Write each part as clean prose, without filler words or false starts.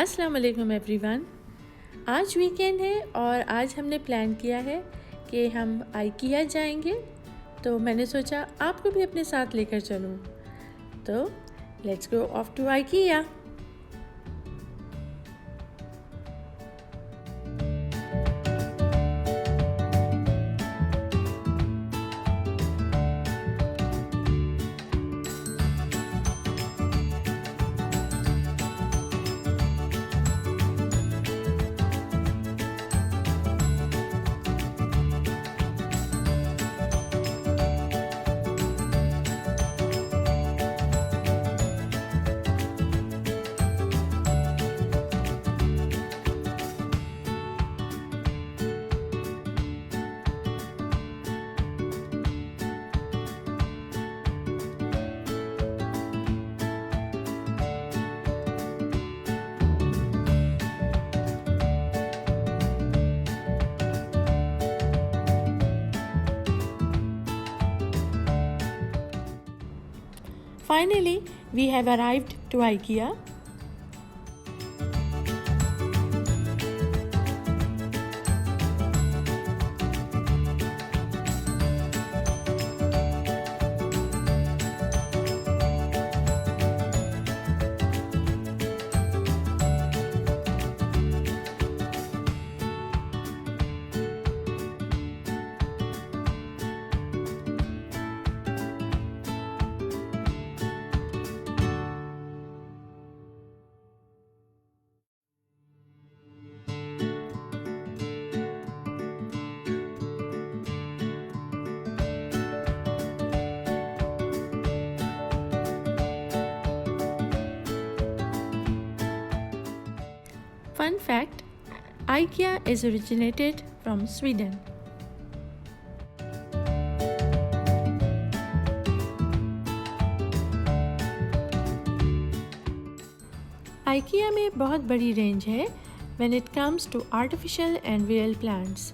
अस्सलाम वालेकुम एवरीवन। आज वीकेंड है और आज हमने प्लान किया है कि हम आइकिया जाएंगे, तो मैंने सोचा आपको भी अपने साथ लेकर चलूं। तो let's go off to IKEA. Finally, we have arrived to IKEA. Fun fact, IKEA is originated from Sweden. IKEA में बहुत बड़ी रेंज है when it comes to artificial and real plants.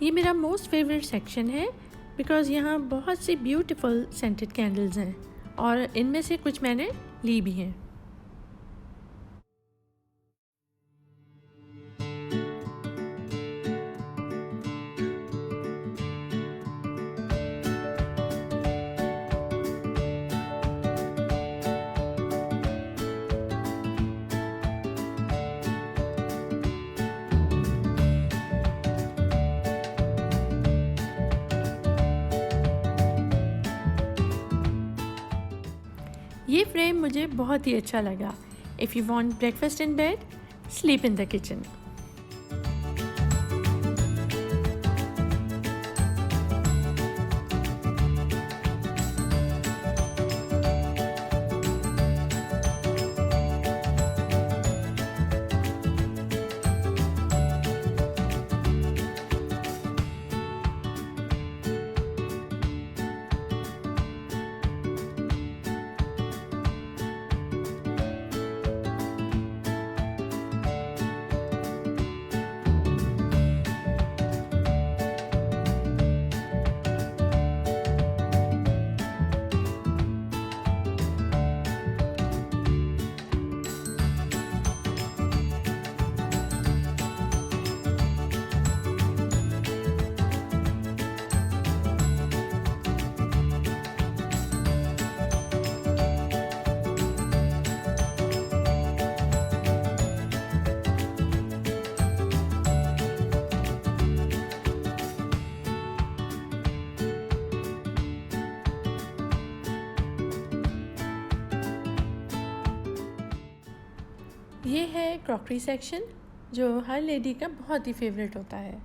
ये मेरा मोस्ट फेवरेट सेक्शन है because यहाँ बहुत सी beautiful scented candles हैं और इनमें से कुछ मैंने ली भी हैं। ये फ्रेम मुझे बहुत ही अच्छा लगा। If you want breakfast in bed, sleep in the kitchen. ये है क्रॉकरी सेक्शन, जो हर लेडी का बहुत ही फेवरेट होता है।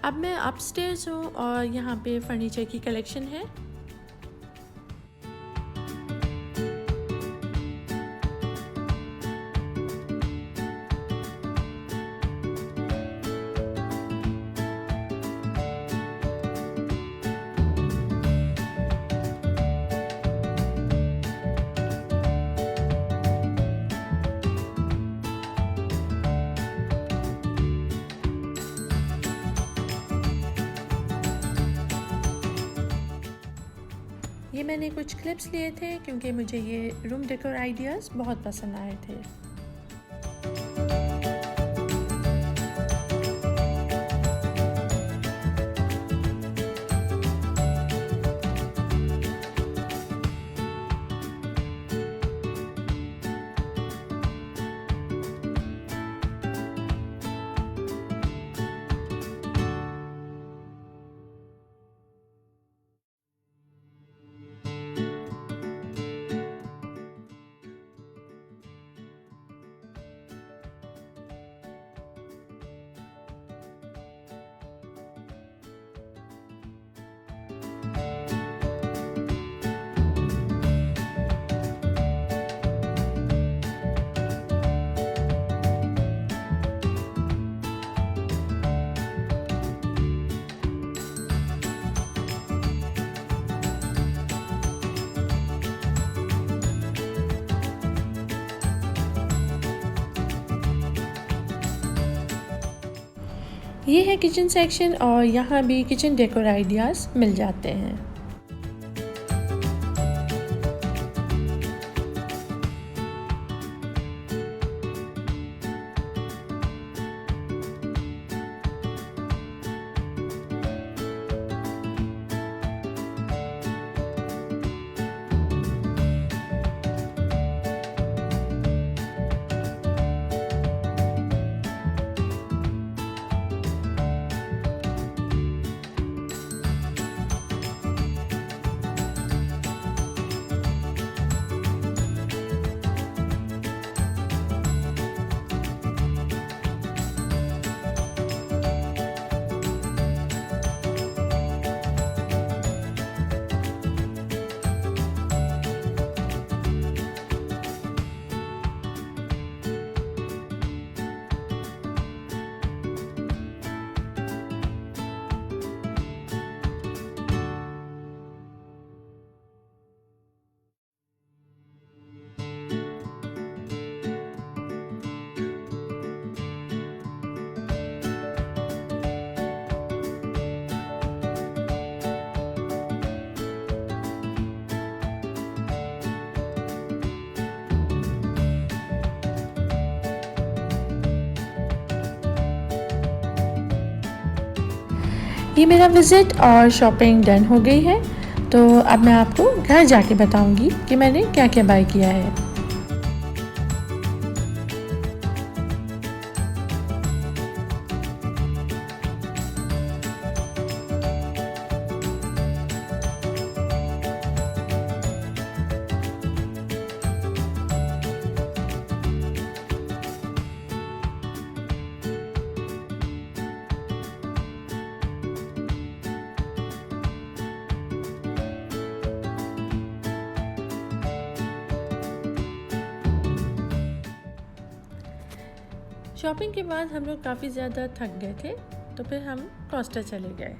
अब मैं अपस्टेयर्स हूँ और यहाँ पे फर्नीचर की कलेक्शन है। ये मैंने कुछ क्लिप्स लिए थे क्योंकि मुझे ये रूम डेकोर आइडियाज़ बहुत पसंद आए थे। ये है किचन सेक्शन और यहाँ भी किचन डेकोर आइडियाज़ मिल जाते हैं। ये मेरा विज़िट और शॉपिंग डन हो गई है, तो अब मैं आपको घर जाके बताऊंगी कि मैंने क्या क्या बाय किया है। शॉपिंग के बाद हम लोग काफ़ी ज़्यादा थक गए थे, तो फिर हम कोस्टा चले गए।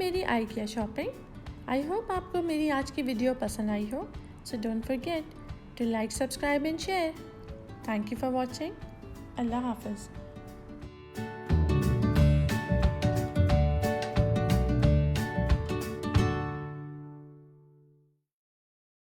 मेरी IKEA शॉपिंग। आई होप आपको मेरी आज की वीडियो पसंद आई हो। So don't forget to like, subscribe and share. Thank you for watching. अल्लाह हाफ़िज़।